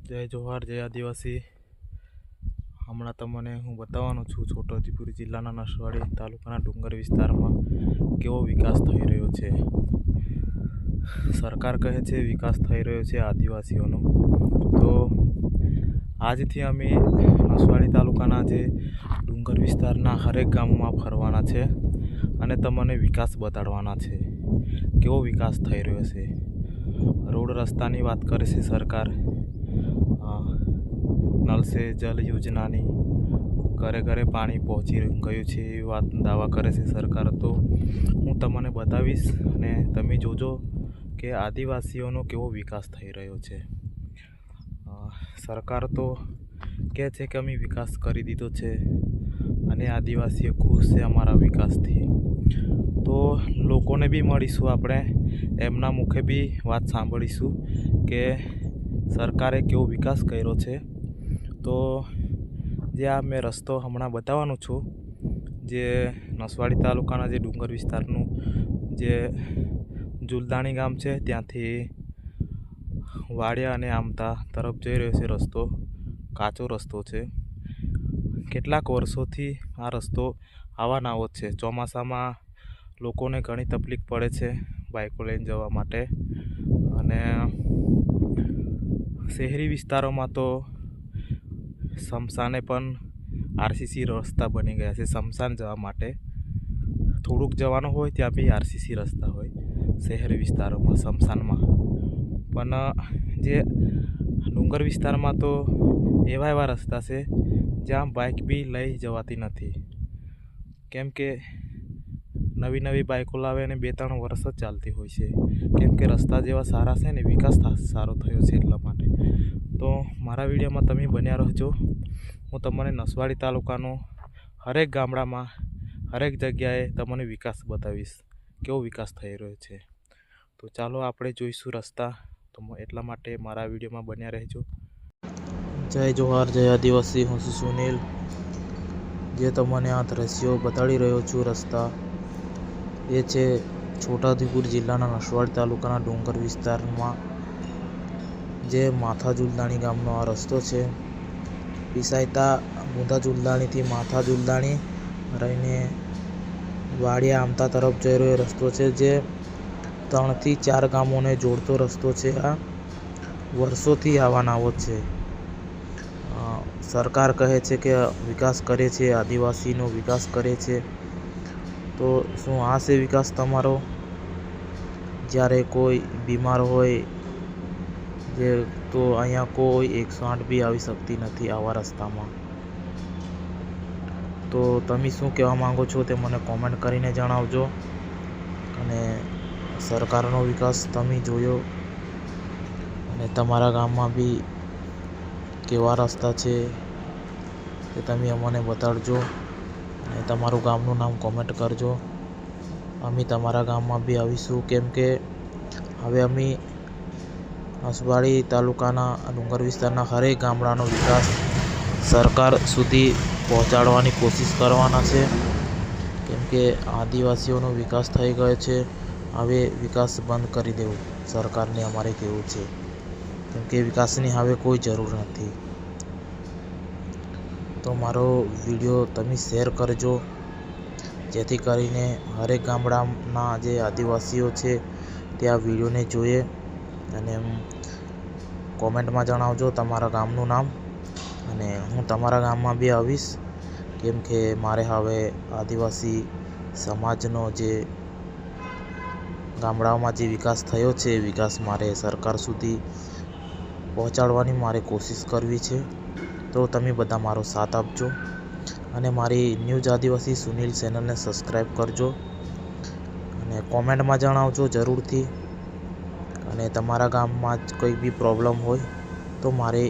જય જોહાર, જય આદિવાસી. હમણાં તમને હું બતાવવાનો છું છોટાઉદેપુર જિલ્લાના નસવાડી તાલુકાના ડુંગર વિસ્તારમાં કેવો વિકાસ થઈ રહ્યો છે. સરકાર કહે છે વિકાસ થઈ રહ્યો છે આદિવાસીઓનો, તો આજથી અમે નસવાડી તાલુકાના જે ડુંગર વિસ્તારના હરેક ગામમાં ફરવાના છે અને તમને વિકાસ બતાડવાના છે. કેવો વિકાસ થઈ રહ્યો છે. રોડ રસ્તાની વાત કરે છે સરકાર, નલ સે જલ યોજનાની ઘરે ઘરે પાણી પહોંચી ગયું છે એવી વાત દાવા કરે છે સરકાર. તો હું તમને બતાવીશ અને તમે જોજો કે આદિવાસીઓનો કેવો વિકાસ થઈ રહ્યો છે. સરકાર તો કહે છે કે અમે વિકાસ કરી દીધો છે અને આદિવાસીઓ ખુશ છે અમારા વિકાસથી. તો લોકોને બી મળીશું, આપણે એમના મુખે બી વાત સાંભળીશું કે સરકારે કેવો વિકાસ કર્યો છે. તો જે આ મેં રસ્તો હમણાં બતાવવાનો છું, જે નસવાડી તાલુકાના જે ડુંગર વિસ્તારનું જે જુલદાણી ગામ છે ત્યાંથી વાડિયા અને આમતા તરફ જઈ રહ્યો છે રસ્તો. કાચો રસ્તો છે. કેટલાક વર્ષોથી આ રસ્તો આવો છે. ચોમાસામાં લોકોને ઘણી તકલીફ પડે છે બાઇકો લઈને જવા માટે, અને શહેરી વિસ્તારોમાં તો સ્મશાને પણ આરસીસી રસ્તા બની ગયા છે. સ્મશાન જવા માટે થોડુંક જવાનું હોય ત્યાં બી આરસીસી રસ્તા હોય શહેરી વિસ્તારોમાં, સ્મશાનમાં. પણ જે ડુંગર વિસ્તારમાં તો એવા રસ્તા છે જ્યાં બાઇક બી લઈ જવાતી નથી, કેમ કે નવી બાઇકો લાવે અને 2-3 વર્ષ જ ચાલતી હોય છે, કેમ કે રસ્તા જેવા સારા છે ને વિકાસ સારો થયો છે એટલા માટે. તો મારા વિડીયોમાં તમે બન્યા રહેજો. હું તમને નસવાડી તાલુકાનો હરેક ગામડામાં હરેક જગ્યાએ તમને વિકાસ બતાવીશ, કેવો વિકાસ થઈ રહ્યો છે. તો ચાલો આપણે જોઈશું રસ્તા. તો એટલા માટે મારા વિડીયોમાં બન્યા રહેજો. જય જોહાર, જય આદિવાસી. હું છું સુનિલ, જે તમને આ દ્રશ્યો બતાડી રહ્યો છું રસ્તા, એ છે છોટાઉદેપુર જિલ્લાના નસવાડી તાલુકાના ડુંગર વિસ્તારમાં જે માથા જુલદાણી ગામનો આ રસ્તો છે. પીસાયતા મુંદા જુલદાણીથી માથા જુલદાણી રહીને વાડિયા આમતા તરફ જઈ રહ્યો રસ્તો છે, જે 3 થી 4 ગામોને જોડતો રસ્તો છે. આ વર્ષોથી આવો છે. સરકાર કહે છે કે વિકાસ કરે છે, આદિવાસીનો વિકાસ કરે છે. તો શું આ છે વિકાસ તમારો? જ્યારે કોઈ બીમાર હોય તો અહીંયા કોઈ 108 બી આવી શકતી નથી આવા રસ્તામાં. તો તમે શું કહેવા માંગો છો તે મને કોમેન્ટ કરીને જણાવજો. અને સરકારનો વિકાસ તમે જોયો અને તમારા ગામમાં બી કેવા રસ્તા છે તે તમે અમને બતાડજો અને તમારું ગામનું નામ કોમેન્ટ કરજો. અમે તમારા ગામમાં બી આવીશું, કેમ કે હવે અમે નસવાડી તાલુકાના ડુંગર વિસ્તારના હરેક ગામડાનો વિકાસ સરકાર સુધી પહોંચાડવાની કોશિશ કરવાના છે, કેમ કે આદિવાસીઓનો વિકાસ થઈ ગયો છે. હવે વિકાસ બંધ કરી દેવું સરકારને અમારે કહેવું છે, કેમ કે વિકાસની હવે કોઈ જરૂર નથી. તો મારો વિડીયો તમે શેર કરજો, જેથી કરીને હરેક ગામડાના જે આદિવાસીઓ છે તે આ વિડીયોને જોઈએ અને કોમેન્ટમાં જણાવજો તમારા ગામનું નામ. અને હું તમારા ગામમાં બી આવીશ, કેમ કે મારે હવે આદિવાસી સમાજનો જે ગામડાઓમાં જે વિકાસ થયો છે એ વિકાસ મારે સરકાર સુધી પહોંચાડવાની મારે કોશિશ કરવી છે. તો તમે બધા મારો સાથ આપજો અને મારી ન્યૂઝ આદિવાસી સુનિલ ચેનલને સબસ્ક્રાઈબ કરજો અને કોમેન્ટમાં જણાવજો જરૂરથી. અને તમારા ગામમાં જ કંઈ બી પ્રોબ્લેમ હોય તો મારે